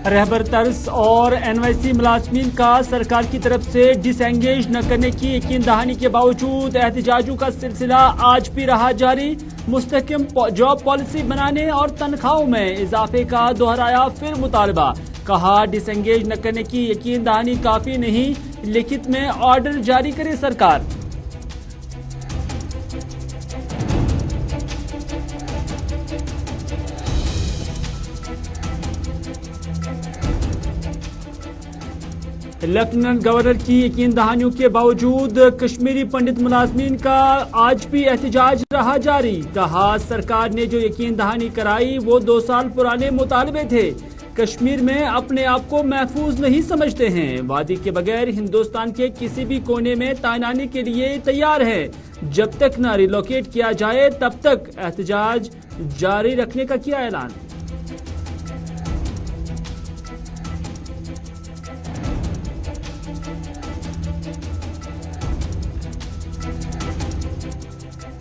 रहबर तर्स और NYC मुलाजमीन का सरकार की तरफ से डिसएंगेज न करने की यकीन दहानी के बावजूद एहतजाजों का सिलसिला आज भी रहा जारी। मुस्तहकम जॉब पॉलिसी बनाने और तनख्वाहों में इजाफे का दोहराया फिर मुतालबा। कहा डिसएंगेज न करने की यकीन दहानी काफी नहीं, लिखित में ऑर्डर जारी करे सरकार। लेफ्टिनेंट गवर्नर की यकीन दहानियों के बावजूद कश्मीरी पंडित मुलाजमीन का आज भी एहतजाज रहा जारी। कहा सरकार ने जो यकीन दहानी कराई वो 2 साल पुराने मुतालबे थे। कश्मीर में अपने आप को महफूज नहीं समझते हैं। वादी के बगैर हिंदुस्तान के किसी भी कोने में तैनाती के लिए तैयार है। जब तक न रिलोकेट किया जाए तब तक एहतजाज जारी रखने का किया ऐलान।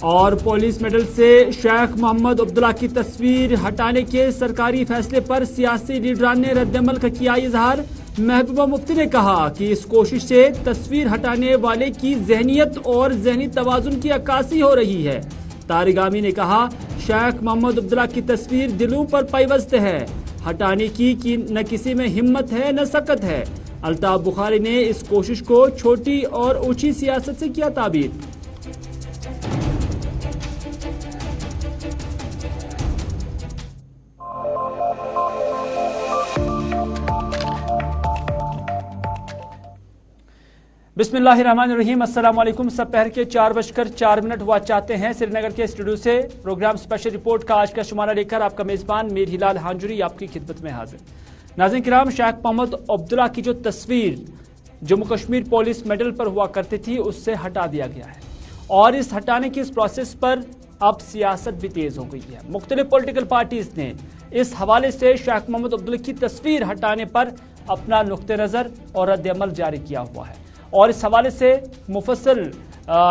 और पुलिस मेडल से शेख मोहम्मद अब्दुल्ला की तस्वीर हटाने के सरकारी फैसले पर सियासी लीडरान ने रद्दअमल का किया इजहार। महबूबा मुफ्ती ने कहा कि इस कोशिश से तस्वीर हटाने वाले की जहनियत और जहनी तवाजुन की अक्कासी हो रही है। तारिगामी ने कहा शेख मोहम्मद अब्दुल्ला की तस्वीर दिलों पर पैवस्त है, हटाने की न किसी में हिम्मत है न सकत है। अल्ताफ बुखारी ने इस कोशिश को छोटी और ऊंची सियासत से किया ताबीर। बिस्मिल्लाहिर्रहमानिर्रहीम। अस्सलाम वालेकुम। सपहर के 4:04 हुआ चाहते हैं श्रीनगर के स्टूडियो से प्रोग्राम स्पेशल रिपोर्ट का आज का शुमारा लेकर आपका मेजबान मीर हिलाल हांजुरी आपकी खिदमत में हाजिर। नाज़रीन किराम, शेख मोहम्मद अब्दुल्ला की जो तस्वीर जम्मू कश्मीर पुलिस मेडल पर हुआ करती थी उससे हटा दिया गया है और इस हटाने की इस प्रोसेस पर अब सियासत भी तेज हो गई है। मुख्तलिफ पॉलिटिकल पार्टीज ने इस हवाले से शेख मोहम्मद अब्दुल्ला की तस्वीर हटाने पर अपना नुक्ते नजर और रद्दअमल जारी किया हुआ है और इस हवाले से मुफस्सल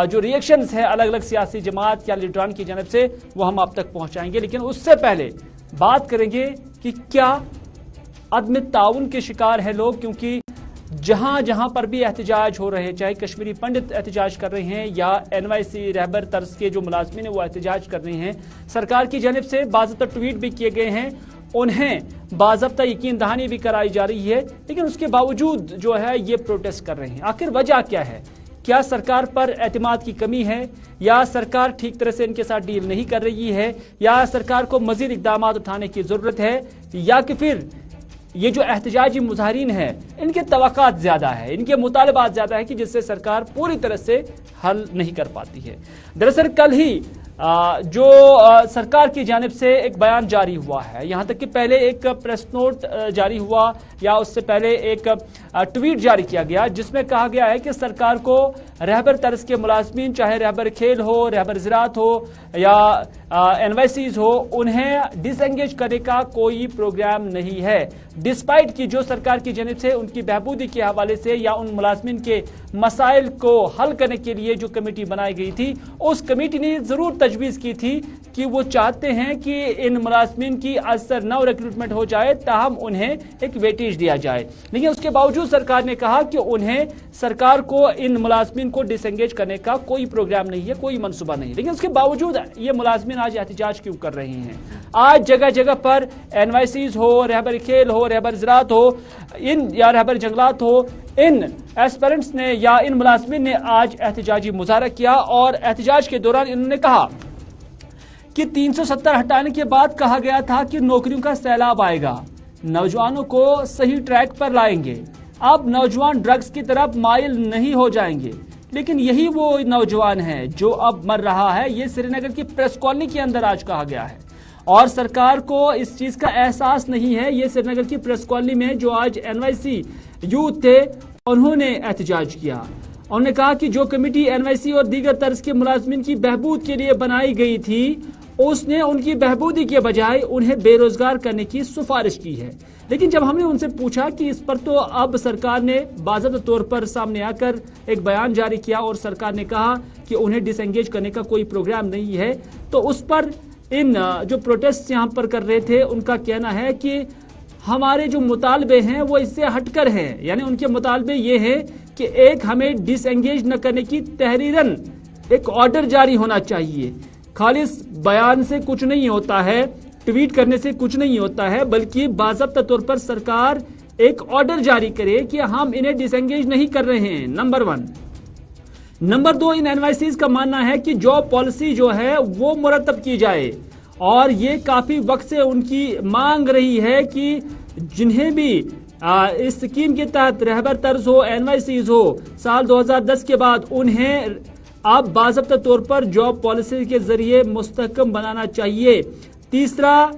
जो रिएक्शंस है अलग अलग सियासी जमात या लीडरान की जानब से वो हम आप तक पहुंचाएंगे। लेकिन उससे पहले बात करेंगे कि क्या अदम ताउन के शिकार हैं लोग, क्योंकि जहां जहां पर भी एहतजाज हो रहे हैं, चाहे कश्मीरी पंडित एहतजाज कर रहे हैं या NYC रहबर तर्ज के जो मुलाजमीन है वो एहतजाज कर रहे हैं, सरकार की जानब से बाज़ाब्ता ट्वीट भी किए गए हैं, उन्हें बाज़ाब्ता यकीन दहानी भी कराई जा रही है, लेकिन उसके बावजूद जो है ये प्रोटेस्ट कर रहे हैं। आखिर वजह क्या है? क्या सरकार पर एतमाद की कमी है या सरकार ठीक तरह से इनके साथ डील नहीं कर रही है या सरकार को मजीद इकदाम उठाने की जरूरत है या कि फिर ये जो एहतजाजी मुजाहिरीन है इनके तवक्कात ज्यादा है, इनके मुतालबात ज्यादा है कि जिससे सरकार पूरी तरह से हल नहीं कर पाती है। दरअसल कल ही जो सरकार की जानिब से एक बयान जारी हुआ है, यहाँ तक कि पहले एक प्रेस नोट जारी हुआ या उससे पहले एक ट्वीट जारी किया गया जिसमें कहा गया है कि सरकार को रहबर तर्ज के मुलाजमीन, चाहे रहबर खेल हो, रहबर ज़राअत हो या NYCs हो, उन्हें डिसएंगेज करने का कोई प्रोग्राम नहीं है, डिस्पाइट कि जो सरकार की जानिब से उनकी बहबूदी के हवाले से या उन मुलाजमीन के मसाइल को हल करने के लिए जो कमेटी बनाई गई थी उस कमेटी ने जरूर तजवीज़ की थी कि वो चाहते हैं कि इन मुलाजमीन की असर नौ रिक्रूटमेंट हो जाए, ताहम उन्हें एक वेटेज दिया जाए। लेकिन उसके बावजूद सरकार ने कहा कि उन्हें सरकार को इन मुलाजमीन को डिसएंगेज करने का कोई प्रोग्राम नहीं है, कोई मनसूबा नहीं। लेकिन उसके बावजूद ये मुलाजमीन आज एहतजाज क्यों कर रहे हैं? आज जगह जगह पर NYCs हो, रहबर खेल हो, रहबर ज़राअत हो, इन या रहबर जंगलात हो, इन एस्पिरेंट्स ने या इन मुलाजमीन ने आज एहतजाजी मुजाहरा किया और एहतजाज के दौरान इन्होंने कहा कि 370 हटाने के बाद कहा गया था कि नौकरियों का सैलाब आएगा, नौजवानों को सही ट्रैक पर लाएंगे, अब नौजवान ड्रग्स की तरफ माइल नहीं हो जाएंगे। लेकिन यही वो नौजवान है जो अब मर रहा है, ये श्रीनगर की प्रेस कॉलोनी के अंदर आज कहा गया है और सरकार को इस चीज का एहसास नहीं है। ये श्रीनगर की प्रेस कॉलोनी में जो आज NYC यूथ थे उन्होंने एहतजाज किया। उन्होंने कहा कि जो कमेटी NYC और दीगर तर्ज के मुलाजमीन की बहबूद के लिए बनाई गई थी उसने उनकी बहबूदी के बजाय उन्हें बेरोजगार करने की सिफारिश की है। लेकिन जब हमने उनसे पूछा कि इस पर तो अब सरकार ने बाज़ाब्ता तौर पर सामने आकर एक बयान जारी किया और सरकार ने कहा कि उन्हें डिसएंगेज करने का कोई प्रोग्राम नहीं है, तो उस पर इन जो प्रोटेस्ट यहाँ पर कर रहे थे उनका कहना है कि हमारे जो मुतालबे हैं वो इससे हटकर हैं। यानी उनके मुतालबे ये हैं कि एक हमें डिसएंगेज न करने की तहरीरन एक ऑर्डर जारी होना चाहिए। खालिस बयान से कुछ नहीं होता है, ट्वीट करने से कुछ नहीं होता है, बल्कि बाज़ाब्ता तौर पर सरकार एक ऑर्डर जारी करे कि हम इन्हें डिसएंगेज नहीं कर रहे हैं, नंबर 1। नंबर 2, इन एनवाईसीज का मानना है कि जॉब पॉलिसी जो है वो मुरतब की जाए, और ये काफी वक्त से उनकी मांग रही है कि जिन्हें भी इस स्कीम के तहत रहबर तर्ज हो, एनवाईसीज हो, साल 2010 के बाद उन्हें अब बाज़ाब्ता तौर पर जॉब पॉलिसी के जरिए मुस्तहकम बनाना चाहिए। तीसरा,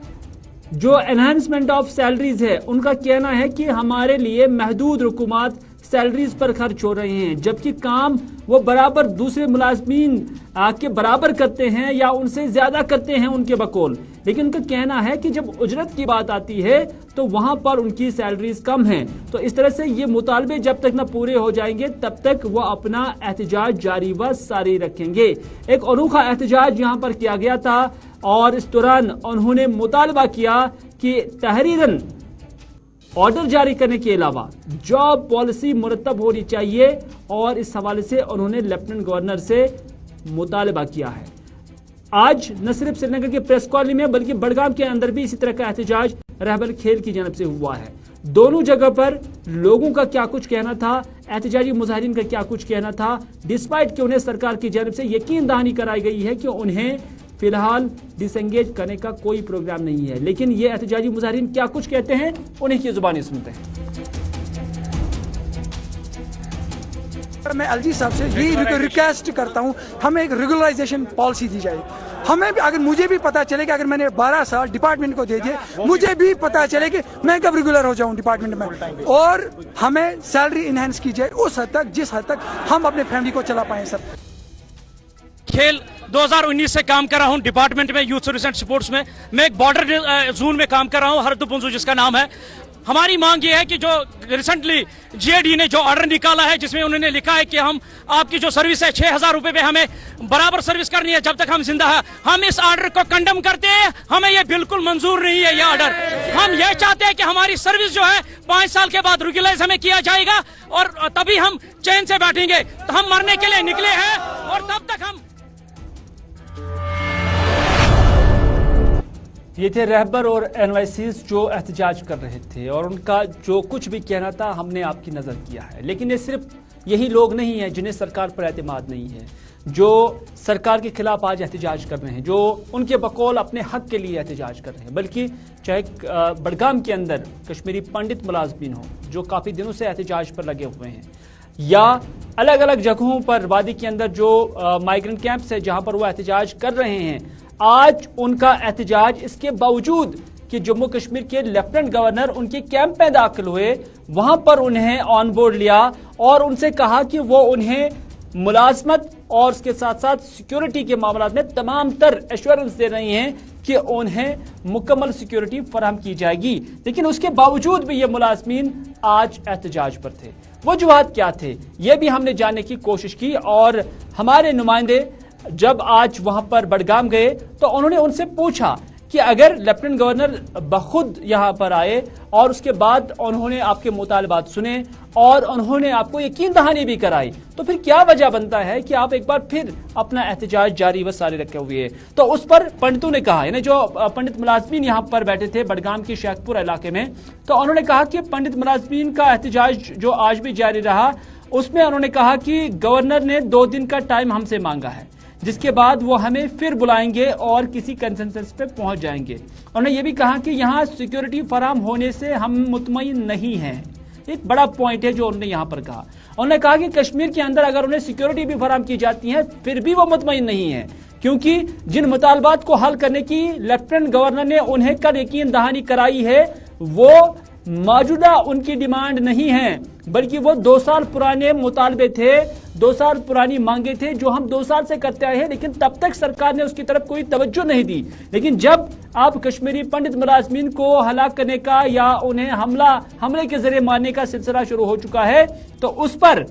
जो एनहांसमेंट ऑफ सैलरीज है, उनका कहना है कि हमारे लिए महदूद रकूमात सैलरीज पर खर्च हो रहे हैं, जबकि काम वो बराबर दूसरे मुलाजमीन के बराबर करते हैं या उनसे ज्यादा करते हैं उनके बकौल। लेकिन उनका कहना है कि जब उजरत की बात आती है तो वहां पर उनकी सैलरीज कम हैं। तो इस तरह से ये मुतालबे जब तक न पूरे हो जाएंगे तब तक वो अपना एहतजाज जारी व सारी रखेंगे। एक अनोखा एहतजाज यहाँ पर किया गया था और इस दौरान उन्होंने मुतालबा किया कि तहरीरन ऑर्डर जारी करने के अलावा जॉब पॉलिसी मुरतब होनी चाहिए, और इस हवाले से उन्होंने लेफ्टिनेंट गवर्नर से मुतालबा किया है। आज न सिर्फ श्रीनगर के प्रेस कॉलोनी में बल्कि बड़गाम के अंदर भी इसी तरह का एहतजाज रहबर खेल की जानब से हुआ है। दोनों जगह पर लोगों का क्या कुछ कहना था, एहतजाजी मुजाहिरीन का क्या कुछ कहना था, डिस्पाइट कि उन्हें सरकार की जानब से यकीन दहानी कराई गई है कि उन्हें फिलहाल डिसएंगेज करने का कोई प्रोग्राम नहीं है। लेकिन ये एहतजाजी मुजाहिरीन क्या कुछ कहते हैं, उन्हीं की जुबानी सुनते हैं। मैं एलजी साहब से यही रिक्वेस्ट करता हूं, हमें एक रेगुलराइजेशन पॉलिसी दी जाए। हमें भी, अगर मुझे भी पता चले कि अगर मैंने 12 साल डिपार्टमेंट को दे दिए, मुझे भी पता चले कि मैं कब रेगुलर हो जाऊं डिपार्टमेंट में, और हमें सैलरी इनहेंस की जाए उस हद तक जिस हद तक हम अपने फैमिली को चला पाए। सर, खेल 2019 से काम कर रहा हूं डिपार्टमेंट में, यूथ सर्विस एंड स्पोर्ट्स में। मैं एक बॉर्डर जोन में काम कर रहा हूं, हरदपुंजू जिसका नाम है। हमारी मांग ये है कि जो रिसेंटली जीएडी ने जो ऑर्डर निकाला है, जिसमें उन्होंने लिखा है कि हम आपकी जो सर्विस है 6,000 रुपए पे हमें बराबर सर्विस करनी है जब तक हम जिंदा है, हम इस ऑर्डर को कंडेम करते हैं। हमें ये बिल्कुल मंजूर नहीं है ये ऑर्डर। हम ये चाहते हैं कि हमारी सर्विस जो है 5 साल के बाद रेगुलराइज हमें किया जाएगा, और तभी हम चैन से बैठेंगे। तो हम मरने के लिए निकले हैं, और तब तक हम। ये थे रहबर और एनवाईसीज जो एहतजाज कर रहे थे, और उनका जो कुछ भी कहना था हमने आपकी नज़र किया है। लेकिन ये सिर्फ यही लोग नहीं हैं जिन्हें सरकार पर एतमाद नहीं है, जो सरकार के खिलाफ आज एहतजाज कर रहे हैं, जो उनके बकौल अपने हक के लिए एहतजाज कर रहे हैं। बल्कि चाहे बड़गाम के अंदर कश्मीरी पंडित मुलाजमीन हो जो काफ़ी दिनों से एहतजाज पर लगे हुए हैं, या अलग अलग जगहों पर वादी के अंदर जो माइग्रेंट कैंप्स है जहां पर वो एहतजाज कर रहे हैं, आज उनका एहतजाज इसके बावजूद कि जम्मू कश्मीर के लेफ्टिनेंट गवर्नर उनके कैंप में दाखिल हुए, वहां पर उन्हें ऑन बोर्ड लिया और उनसे कहा कि वो उन्हें मुलाजमत और उसके साथ साथ सिक्योरिटी के मामलों में तमाम तर एश्योरेंस दे रही हैं कि उन्हें मुकम्मल सिक्योरिटी फराहम की जाएगी। लेकिन उसके बावजूद भी ये मुलाजमीन आज एहतजाज पर थे। वजूहात क्या थे, ये भी हमने जानने की कोशिश की, और हमारे नुमाइंदे जब आज वहां पर बड़गाम गए तो उन्होंने उनसे पूछा कि अगर लेफ्टिनेंट गवर्नर बखुद यहां पर आए और उसके बाद उन्होंने आपके मुतालबात सुने और उन्होंने आपको यकीन दहानी भी कराई, तो फिर क्या वजह बनता है कि आप एक बार फिर अपना एहतजाज जारी व सारी रखे हुए है। तो उस पर पंडितों ने कहा, यानी जो पंडित मुलाजमीन यहां पर बैठे थे बड़गाम के शेखपुरा इलाके में, तो उन्होंने कहा कि पंडित मुलाजमीन का एहतजाज जो आज भी जारी रहा, उसमें उन्होंने कहा कि गवर्नर ने 2 दिन का टाइम हमसे मांगा है, जिसके बाद वो हमें फिर बुलाएंगे और किसी कंसेंसस पे पहुंच जाएंगे। उन्होंने ये भी कहा कि यहाँ सिक्योरिटी फराहम होने से हम मुतमईन नहीं हैं। एक बड़ा पॉइंट है जो उन्होंने यहाँ पर कहा। उन्होंने कहा कि कश्मीर के अंदर अगर उन्हें सिक्योरिटी भी फराहम की जाती है फिर भी वो मुतमईन नहीं है, क्योंकि जिन मुतालबात को हल करने की लेफ्टिनेंट गवर्नर ने उन्हें कल यकीन दहानी कराई है वो मौजूदा उनकी डिमांड नहीं है, बल्कि वो 2 साल पुराने मुतालबे थे, 2 साल पुरानी मांगे थे जो हम 2 साल से करते आए हैं, लेकिन तब तक सरकार ने उसकी तरफ कोई तवज्जो नहीं दी। लेकिन जब आप कश्मीरी पंडित मुलाजमीन को हलाक करने का या उन्हें हमले के जरिए मारने का सिलसिला शुरू हो चुका है, तो उस पर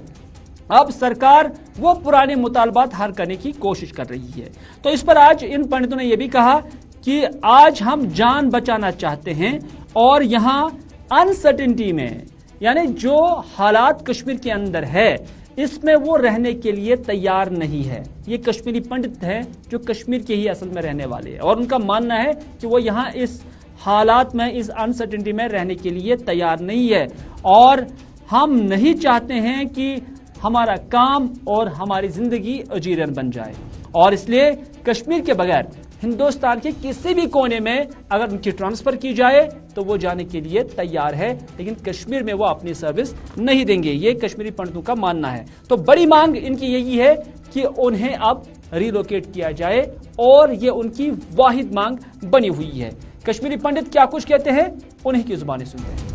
अब सरकार वो पुराने मुतालबात हल करने की कोशिश कर रही है। तो इस पर आज इन पंडितों ने यह भी कहा कि आज हम जान बचाना चाहते हैं और यहाँ अनसर्टेनिटी में, यानी जो हालात कश्मीर के अंदर है इसमें वो रहने के लिए तैयार नहीं है। ये कश्मीरी पंडित हैं जो कश्मीर के ही असल में रहने वाले हैं और उनका मानना है कि वो यहाँ इस हालात में, इस अनसर्टेनिटी में रहने के लिए तैयार नहीं है और हम नहीं चाहते हैं कि हमारा काम और हमारी जिंदगी अजीरन बन जाए और इसलिए कश्मीर के बगैर हिंदुस्तान के किसी भी कोने में अगर उनकी ट्रांसफर की जाए तो वो जाने के लिए तैयार है, लेकिन कश्मीर में वो अपनी सर्विस नहीं देंगे, ये कश्मीरी पंडितों का मानना है। तो बड़ी मांग इनकी यही है कि उन्हें अब रिलोकेट किया जाए और ये उनकी वाहिद मांग बनी हुई है। कश्मीरी पंडित क्या कुछ कहते हैं, उन्हीं की जुबानी सुनते हैं।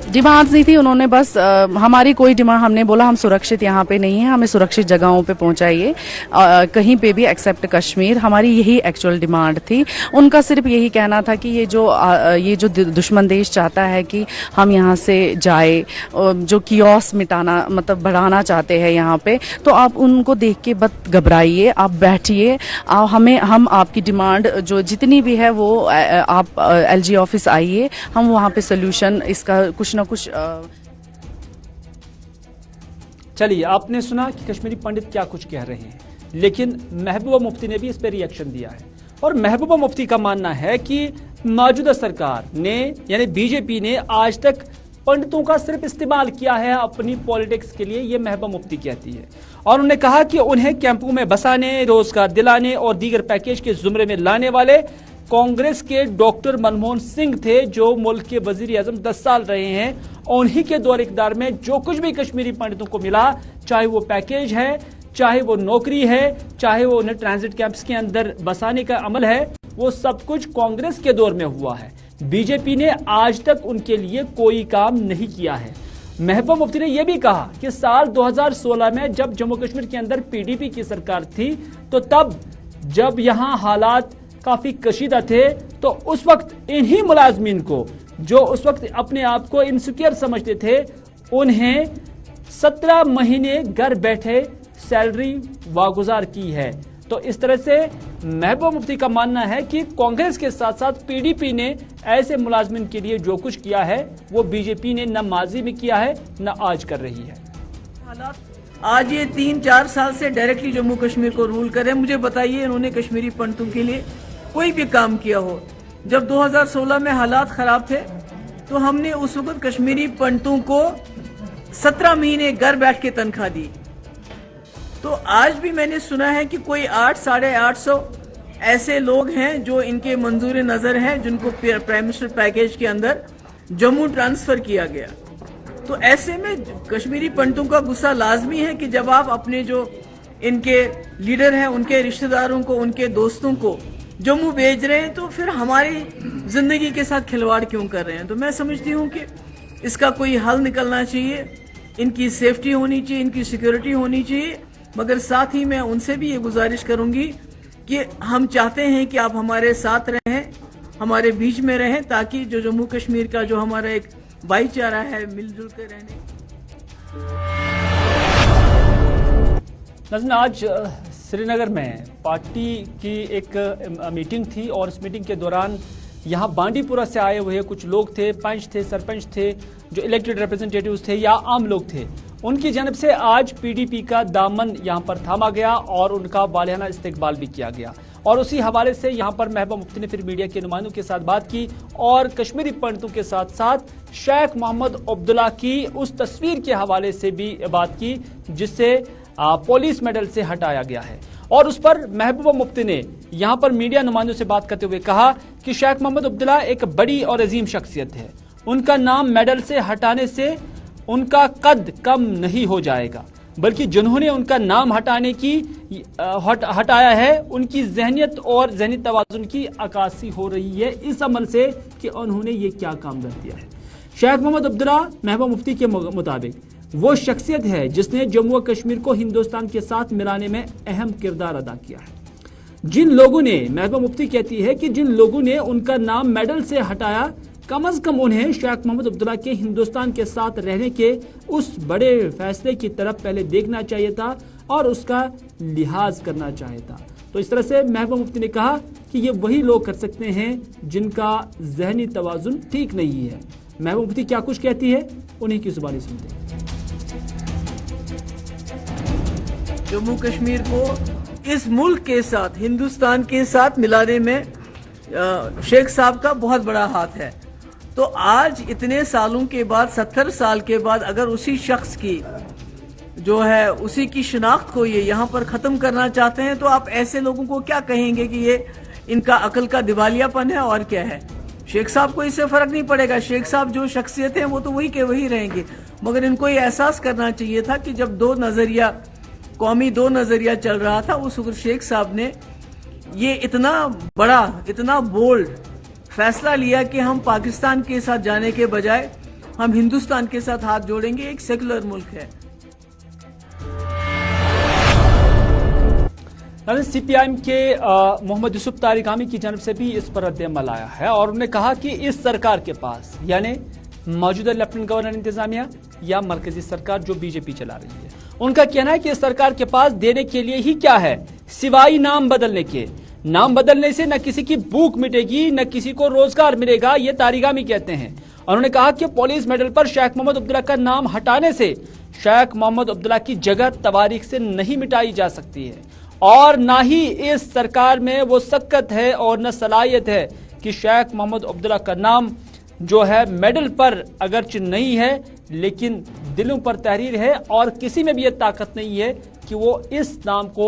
डिमांड्स नहीं थी, उन्होंने बस हमारी कोई डिमांड, हमने बोला हम सुरक्षित यहाँ पे नहीं है, हमें सुरक्षित जगहों पे पहुंचाइए, कहीं पे भी एक्सेप्ट कश्मीर, हमारी यही एक्चुअल डिमांड थी। उनका सिर्फ यही कहना था कि ये जो दुश्मन देश चाहता है कि हम यहाँ से जाए, जो कियोस मिटाना मतलब बढ़ाना चाहते हैं यहाँ पे, तो आप उनको देख के मत घबराइए, आप बैठिए, हम आपकी डिमांड जो जितनी भी है वो आप LG ऑफिस आइए, हम वहाँ पे सोल्यूशन इसका कुछ ना कुछ। चलिए, आपने सुना कि कश्मीरी पंडित क्या कुछ कह रहे हैं, लेकिन महबूबा मुफ्ती ने भी इस पर रिएक्शन दिया है और महबूबा मुफ्ती का मानना है कि मौजूदा सरकार ने यानी बीजेपी ने आज तक पंडितों का सिर्फ इस्तेमाल किया है अपनी पॉलिटिक्स के लिए, ये महबूबा मुफ्ती कहती है। और उन्होंने कहा कि उन्हें कैंपों में बसाने, रोजगार दिलाने और दीगर पैकेज के जुमरे में लाने वाले कांग्रेस के डॉक्टर मनमोहन सिंह थे, जो मुल्क के वजीर आजम 10 साल रहे हैं। उन्हीं के दौर इक़्तिदार में जो कुछ भी कश्मीरी पंडितों को मिला, चाहे वो पैकेज है, चाहे वो नौकरी है, चाहे वो उन्हें ट्रांजिट कैंप्स के अंदर बसाने का अमल है, वो सब कुछ कांग्रेस के दौर में हुआ है। बीजेपी ने आज तक उनके लिए कोई काम नहीं किया है। महबूबा मुफ्ती ने यह भी कहा कि साल 2016 में जब जम्मू कश्मीर के अंदर PDP की सरकार थी, तो तब जब यहां हालात काफी कशीदा थे, तो उस वक्त इन्हीं मुलाजमीन को, जो उस वक्त अपने आप को इनसिक्योर समझते थे, उन्हें 17 महीने घर बैठे सैलरी वागुजार की है। तो इस तरह से महबूबा मुफ्ती का मानना है कि कांग्रेस के साथ साथ PDP ने ऐसे मुलाजमीन के लिए जो कुछ किया है वो बीजेपी ने न माजी में किया है न आज कर रही है। आज ये 3-4 साल से डायरेक्टली जम्मू कश्मीर को रूल कर रहे हैं। मुझे बताइए इन्होंने कश्मीरी पंडितों के लिए कोई भी काम किया हो? जब 2016 में हालात खराब थे तो हमने उस वक्त कश्मीरी पंडितों को 17 महीने घर बैठ के तनख्वाह दी। तो आज भी मैंने सुना है कि कोई 800-850 ऐसे लोग हैं जो इनके मंजूर नजर हैं, जिनको प्राइम मिनिस्टर पैकेज के अंदर जम्मू ट्रांसफर किया गया। तो ऐसे में कश्मीरी पंडितों का गुस्सा लाजमी है कि जब आप अपने जो इनके लीडर हैं, उनके रिश्तेदारों को, उनके दोस्तों को जम्मू भेज रहे हैं, तो फिर हमारी जिंदगी के साथ खिलवाड़ क्यों कर रहे हैं? तो मैं समझती हूँ कि इसका कोई हल निकलना चाहिए, इनकी सेफ्टी होनी चाहिए, इनकी सिक्योरिटी होनी चाहिए। मगर साथ ही मैं उनसे भी ये गुजारिश करूंगी कि हम चाहते हैं कि आप हमारे साथ रहें, हमारे बीच में रहें, ताकि जो जम्मू कश्मीर का जो हमारा एक भाईचारा है, मिलजुल कर रहने। नाज़रीन, आज श्रीनगर में पार्टी की एक मीटिंग थी और इस मीटिंग के दौरान यहाँ बांडीपुरा से आए हुए कुछ लोग थे, पंच थे, सरपंच थे, जो इलेक्टेड रिप्रेजेंटेटिव्स थे या आम लोग थे, उनकी जानब से आज PDP का दामन यहाँ पर थामा गया और उनका वालियाना इस्तकबाल भी किया गया। और उसी हवाले से यहाँ पर महबूबा मुफ्ती ने फिर मीडिया के नुमाइंदों के साथ बात की और कश्मीरी पंडितों के साथ साथ शेख मोहम्मद अब्दुल्ला की उस तस्वीर के हवाले से भी बात की जिससे पुलिस मेडल से हटाया गया है। और उस पर महबूबा मुफ्ती ने यहाँ पर मीडिया नुमाइंदों से बात करते हुए कहा कि शेख मोहम्मद अब्दुल्ला एक बड़ी और अजीम शख्सियत है, उनका नाम मेडल से हटाने से उनका कद कम नहीं हो जाएगा, बल्कि जिन्होंने उनका नाम हटाया है उनकी जहनियत और जहनी तवाजुन की अक्कासी हो रही है इस अमल से कि उन्होंने ये क्या काम कर दिया है। शेख मोहम्मद अब्दुल्ला महबूबा मुफ्ती के मुताबिक वो शख्सियत है जिसने जम्मू और कश्मीर को हिंदुस्तान के साथ मिलाने में अहम किरदार अदा किया है। जिन लोगों ने, महबूबा मुफ्ती कहती है कि जिन लोगों ने उनका नाम मेडल से हटाया, कम अज कम उन्हें शेख मोहम्मद अब्दुल्ला के हिंदुस्तान के साथ रहने के उस बड़े फैसले की तरफ पहले देखना चाहिए था और उसका लिहाज करना चाहिए था। तो इस तरह से महबूबा मुफ्ती ने कहा कि ये वही लोग कर सकते हैं जिनका जहनी तवाजुन ठीक नहीं है। महबूबा मुफ्ती क्या कुछ कहती है, उन्हीं की जुबानी सुनते हैं। जम्मू कश्मीर को इस मुल्क के साथ, हिंदुस्तान के साथ मिलाने में शेख साहब का बहुत बड़ा हाथ है। तो आज इतने सालों के बाद, 70 साल के बाद, अगर उसी शख्स की जो है उसी की शिनाख्त को ये यहाँ पर ख़त्म करना चाहते हैं, तो आप ऐसे लोगों को क्या कहेंगे कि ये इनका अकल का दिवालियापन है और क्या है। शेख साहब को इससे फ़र्क नहीं पड़ेगा, शेख साहब जो शख्सियत हैं वो तो वही के वही रहेंगे। मगर इनको ये एहसास करना चाहिए था कि जब कौमी दो नज़रिया चल रहा था, उस वक्त शेख साहब ने ये इतना बड़ा, इतना बोल्ड फैसला लिया कि हम पाकिस्तान के साथ जाने के बजाय हम हिंदुस्तान के साथ हाथ जोड़ेंगे। एक सेकुलर मुल्क है। सीपीआईएम के मोहम्मद यूसुफ तारिगामी की जानब से भी इस पर रद्द-ए-अमल आया है और उन्होंने कहा कि इस सरकार के पास, यानी मौजूदा लेफ्टिनेंट गवर्नर इंतजामिया या मरकजी सरकार जो बीजेपी चला रही है, उनका कहना है कि इस सरकार के पास देने के लिए ही क्या है सिवाय नाम बदलने के। नाम बदलने से न किसी की भूख मिटेगी, न किसी को रोजगार मिलेगा, ये तारिगामी कहते हैं। उन्होंने कहा कि पुलिस मेडल पर शेख मोहम्मद अब्दुल्ला का नाम हटाने से शेख मोहम्मद अब्दुल्ला की जगह तवारीख से नहीं मिटाई जा सकती है और ना ही इस सरकार में वो सकत है और न सलाहियत है कि शेख मोहम्मद अब्दुल्ला का नाम जो है मेडल पर अगरचे नहीं है लेकिन दिलों पर तहरीर है और किसी में भी ये ताकत नहीं है कि वो इस नाम को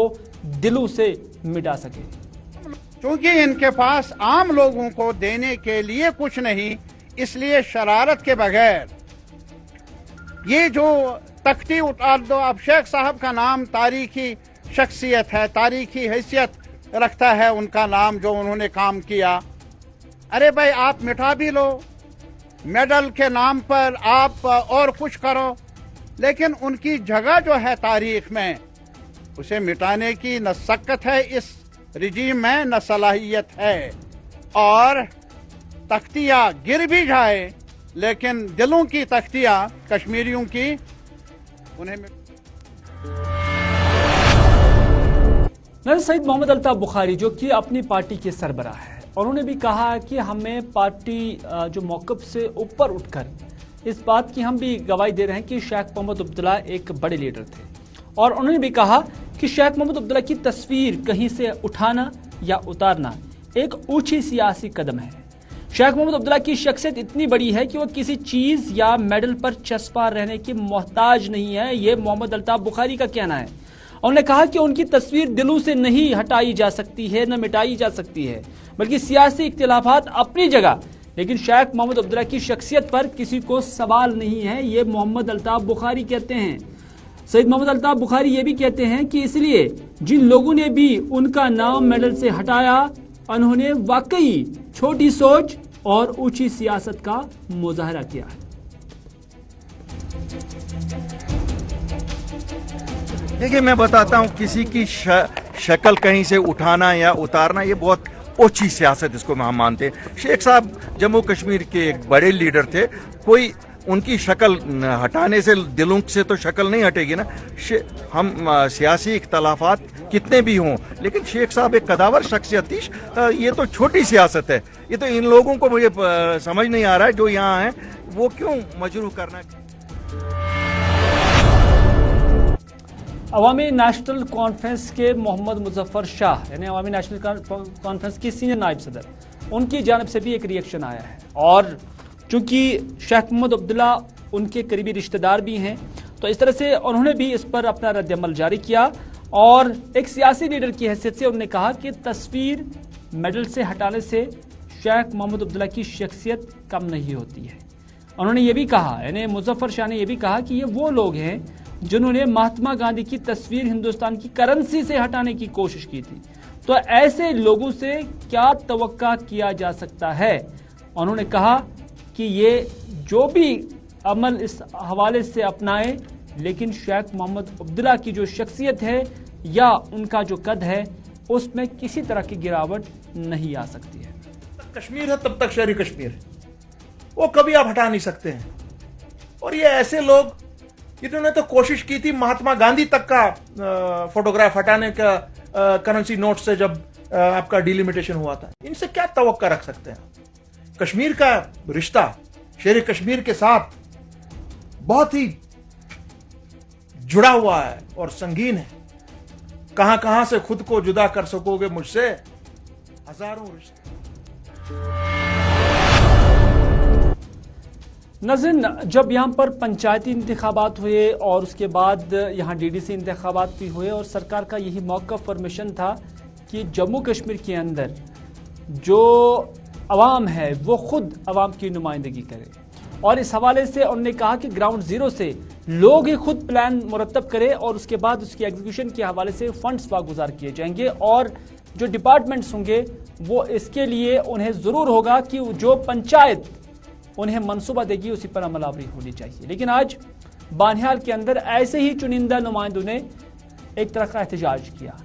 दिलों से मिटा सके। क्योंकि इनके पास आम लोगों को देने के लिए कुछ नहीं, इसलिए शरारत के बगैर ये जो तख्ती उतार दो। अब शेख साहब का नाम तारीखी शख्सियत है, तारीखी हैसियत रखता है उनका नाम, जो उन्होंने काम किया। अरे भाई आप मिटा भी लो, मेडल के नाम पर आप और कुछ करो, लेकिन उनकी जगह जो है तारीख में उसे मिटाने की न सकत है इस रिजीम में, न सलाहियत है। और तख्तियाँ गिर भी जाए लेकिन दिलों की तख्तियाँ कश्मीरियों की उन्हें सईद मोहम्मद अल्ताफ बुखारी जो कि अपनी पार्टी के सरबराह है, उन्होंने भी कहा कि हमें पार्टी जो मौक़िफ़ से ऊपर उठकर इस बात की हम भी गवाही दे रहे हैं कि शेख मोहम्मद अब्दुल्ला एक बड़े लीडर थे। और उन्होंने भी कहा कि शेख मोहम्मद अब्दुल्ला की तस्वीर कहीं से उठाना या उतारना एक ऊंची सियासी कदम है। शेख मोहम्मद अब्दुल्ला की शख्सियत इतनी बड़ी है कि वो किसी चीज़ या मेडल पर चस्पा रहने की मोहताज नहीं है, ये मोहम्मद अल्ताफ बुखारी का कहना है। उन्होंने कहा कि उनकी तस्वीर दिलों से नहीं हटाई जा सकती है, न मिटाई जा सकती है, बल्कि सियासी इख्तिलाफात अपनी जगह, लेकिन शेख मोहम्मद अब्दुल्ला की शख्सियत पर किसी को सवाल नहीं है, ये मोहम्मद अल्ताफ बुखारी कहते हैं। सईद मोहम्मद अल्ताफ बुखारी ये भी कहते हैं कि इसलिए जिन लोगों ने भी उनका नाम मेडल से हटाया, उन्होंने वाकई छोटी सोच और ऊंची सियासत का मुजाहरा किया है। देखिए मैं बताता हूँ, किसी की शक्ल कहीं से उठाना या उतारना ये बहुत ओछी सियासत इसको हम मानते हैं। शेख साहब जम्मू कश्मीर के एक बड़े लीडर थे, कोई उनकी शक्ल हटाने से दिलों से तो शक्ल नहीं हटेगी ना। हम सियासी इख्तलाफात कितने भी हों, लेकिन शेख साहब एक कदावर शख्सियत थी। ये तो छोटी सियासत है, ये तो इन लोगों को मुझे समझ नहीं आ रहा है जो यहाँ हैं वो क्यों मजरूह करना। अवामी नेशनल कॉन्फ्रेंस के मोहम्मद मुजफ्फर शाह यानी अवामी नेशनल कॉन्फ्रेंस की सीनियर नायब सदर, उनकी जानब से भी एक रिएक्शन आया है और चूंकि शेख मोहम्मद अब्दुल्ला उनके करीबी रिश्तेदार भी हैं, तो इस तरह से उन्होंने भी इस पर अपना रद्द-ए-अमल जारी किया और एक सियासी लीडर की हैसियत से उन्होंने कहा कि तस्वीर मेडल से हटाने से शेख मोहम्मद अब्दुल्ला की शख्सियत कम नहीं होती है। उन्होंने ये भी कहा, यानी मुजफ्फर शाह ने यह भी कहा कि ये वो लोग हैं जिन्होंने महात्मा गांधी की तस्वीर हिंदुस्तान की करेंसी से हटाने की कोशिश की थी, तो ऐसे लोगों से क्या तवक्का किया जा सकता है। उन्होंने कहा कि ये जो भी अमल इस हवाले से अपनाए, लेकिन शेख मोहम्मद अब्दुल्ला की जो शख्सियत है या उनका जो कद है उसमें किसी तरह की गिरावट नहीं आ सकती है। कश्मीर है तब तक शहरी कश्मीर है, वो कभी आप हटा नहीं सकते हैं। और ये ऐसे लोग, इन्होंने तो कोशिश की थी महात्मा गांधी तक का फोटोग्राफ हटाने का करेंसी नोट से जब आपका डिलिमिटेशन हुआ था। इनसे क्या तवक्का रख सकते हैं? कश्मीर का रिश्ता शेर कश्मीर के साथ बहुत ही जुड़ा हुआ है और संगीन है। कहां कहां से खुद को जुदा कर सकोगे मुझसे, हजारों रिश्ते। नाज़रीन, जब यहाँ पर पंचायती इंतखाबात हुए और उसके बाद यहाँ डीडीसी इंतखाबात भी हुए और सरकार का यही मौक़िफ़ और मिशन था कि जम्मू कश्मीर के अंदर जो अवाम है वो खुद अवाम की नुमाइंदगी करे, और इस हवाले से उन्होंने कहा कि ग्राउंड ज़ीरो से लोग ही खुद प्लान मुरतब करें और उसके बाद उसकी एग्जीक्यूशन के हवाले से फंड्स वागुजार किए जाएंगे, और जो डिपार्टमेंट्स होंगे वो इसके लिए उन्हें ज़रूर होगा कि जो पंचायत उन्हें मंसूबा देगी उसी पर अमलावरी होनी चाहिए। लेकिन आज बानिहाल के अंदर ऐसे ही चुनिंदा नुमाइंदों ने एक तरह का एहतजाज किया,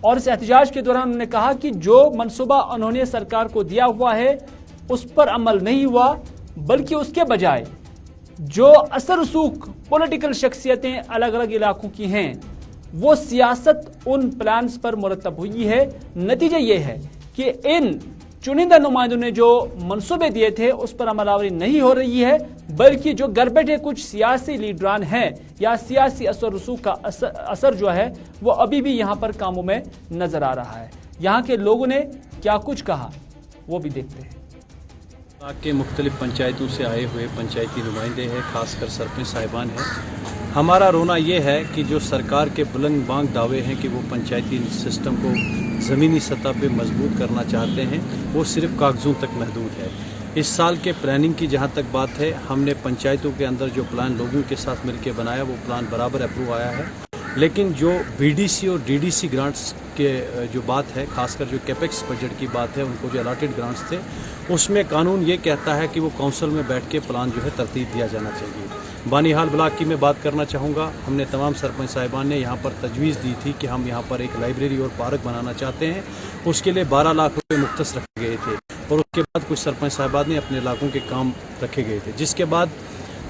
और इस एहतजाज के दौरान उन्होंने कहा कि जो मंसूबा उन्होंने सरकार को दिया हुआ है उस पर अमल नहीं हुआ, बल्कि उसके बजाय जो असर रसूख पॉलिटिकल शख्सियतें अलग अलग इलाकों की हैं वो सियासत उन प्लान्स पर मुरतब हुई है। नतीजा ये है कि इन चुनिंदा नुमाइंदों ने जो मंसूबे दिए थे उस पर अमलावरी नहीं हो रही है, बल्कि जो घर बैठे कुछ सियासी लीडरान हैं या सियासी असर रसूख का असर जो है वो अभी भी यहाँ पर कामों में नजर आ रहा है। यहाँ के लोगों ने क्या कुछ कहा वो भी देखते हैं। के मुख्तलिफ पंचायतों से आए हुए पंचायती नुमाइंदे हैं, खासकर सरपंच साहिबान हैं। हमारा रोना ये है कि जो सरकार के बुलंद बांग दावे हैं कि वो पंचायती सिस्टम को ज़मीनी सतह पे मजबूत करना चाहते हैं, वो सिर्फ कागज़ों तक महदूद है। इस साल के प्लानिंग की जहाँ तक बात है, हमने पंचायतों के अंदर जो प्लान लोगों के साथ मिलकर बनाया वो प्लान बराबर अप्रूव आया है, लेकिन जो बीडीसी और डीडीसी ग्रांट्स के जो बात है, खासकर जो कैपेक्स बजट की बात है, उनको जो अलाटेड ग्रांट्स थे उसमें कानून ये कहता है कि वो काउंसिल में बैठ के प्लान जो है तरतीब दिया जाना चाहिए। बानिहाल ब्लॉक की मैं बात करना चाहूँगा, हमने तमाम सरपंच साहिबान ने यहाँ पर तजवीज़ दी थी कि हम यहाँ पर एक लाइब्रेरी और पार्क बनाना चाहते हैं, उसके लिए 12 लाख रुपये मुख्तस रखे गए थे, और उसके बाद कुछ सरपंच साहिबान ने अपने इलाकों के काम रखे गए थे, जिसके बाद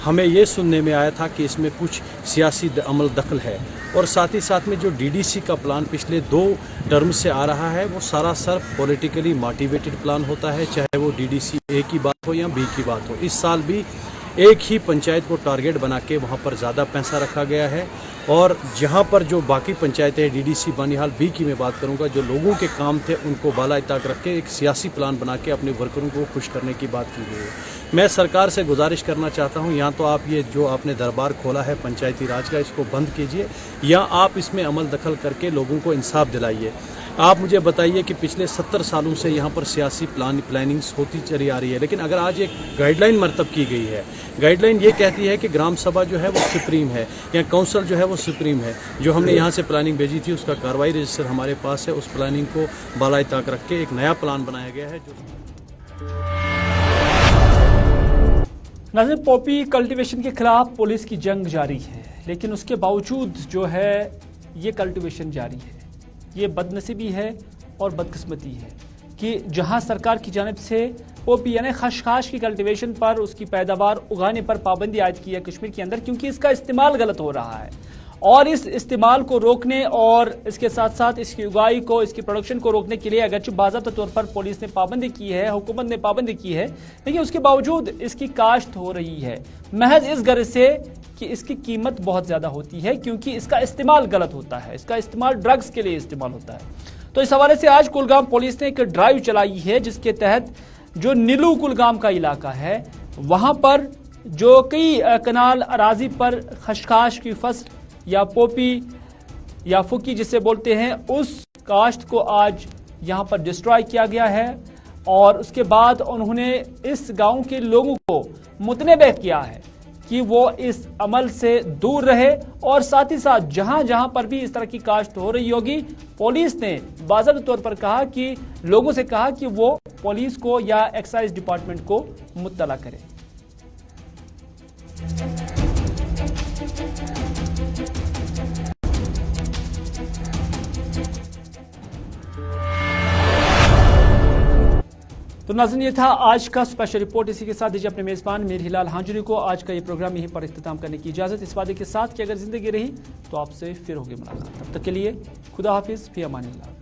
हमें ये सुनने में आया था कि इसमें कुछ सियासी अमल दखल है, और साथ ही साथ में जो डीडीसी का प्लान पिछले 2 टर्म से आ रहा है वो सरासर पॉलिटिकली मोटिवेटेड प्लान होता है, चाहे वो डीडीसी ए की बात हो या बी की बात हो। इस साल भी एक ही पंचायत को टारगेट बना के वहाँ पर ज़्यादा पैसा रखा गया है, और जहाँ पर जो बाकी पंचायतें हैं, डीडीसी बानिहाल बी की मैं बात करूँगा, जो लोगों के काम थे उनको बाला इताक रख के एक सियासी प्लान बना के अपने वर्करों को खुश करने की बात की गई है। मैं सरकार से गुजारिश करना चाहता हूँ, या तो आप ये जो आपने दरबार खोला है पंचायती राज का इसको बंद कीजिए, या आप इसमें अमल दखल करके लोगों को इंसाफ दिलाइए। आप मुझे बताइए कि पिछले 70 सालों से यहाँ पर सियासी प्लानिंग्स होती चली आ रही है, लेकिन अगर आज एक गाइडलाइन मरतब की गई है, गाइडलाइन ये कहती है कि ग्राम सभा जो है वो सुप्रीम है या काउंसिल जो है वो सुप्रीम है। जो हमने यहाँ से प्लानिंग भेजी थी उसका कार्रवाई रजिस्टर हमारे पास है, उस प्लानिंग को बाला ताक रख के एक नया प्लान बनाया गया है। जो नाज़रीन, पॉपी कल्टीवेशन के खिलाफ पुलिस की जंग जारी है, लेकिन उसके बावजूद जो है ये कल्टीवेशन जारी है। ये बदनसीबी है और बदकिस्मती है कि जहां सरकार की जानिब से पॉपी यानी खशखाश की कल्टीवेशन पर, उसकी पैदावार उगाने पर पाबंदी आयद की है कश्मीर के अंदर, क्योंकि इसका इस्तेमाल गलत हो रहा है, और इस इस्तेमाल को रोकने और इसके साथ साथ इसकी उगाई को, इसकी प्रोडक्शन को रोकने के लिए अगरचे बाज़ाब्ता तौर पर पुलिस ने पाबंदी की है, हुकूमत ने पाबंदी की है, लेकिन उसके बावजूद इसकी काश्त हो रही है महज इस गर्ज से कि इसकी कीमत बहुत ज़्यादा होती है, क्योंकि इसका इस्तेमाल गलत होता है, इसका इस्तेमाल ड्रग्स के लिए इस्तेमाल होता है। तो इस हवाले से आज कुलगाम पुलिस ने एक ड्राइव चलाई है, जिसके तहत जो नीलू कुलगाम का इलाका है वहाँ पर जो कई कनाल अराजी पर खशखाश की फसल या पॉपी या फुकी जिसे बोलते हैं, उस काश्त को आज यहाँ पर डिस्ट्रॉय किया गया है, और उसके बाद उन्होंने इस गांव के लोगों को मुतनबे किया है कि वो इस अमल से दूर रहे, और साथ ही साथ जहां जहां पर भी इस तरह की काश्त हो रही होगी, पुलिस ने बाज़ाब्ता तौर पर कहा कि लोगों से कहा कि वो पुलिस को या एक्साइज डिपार्टमेंट को मुत्तला करें। तो नाज़रीन, ये था आज का स्पेशल रिपोर्ट। इसी के साथ दीजिए अपने मेज़बान मीर हिलाल हांजुरी को आज का ये प्रोग्राम यहीं पर इख्तिताम करने की इजाज़त, इस वादे के साथ कि अगर ज़िंदगी रही तो आपसे फिर होगी मुलाकात। तब तक के लिए खुदा हाफिज, फी अमान अल्लाह।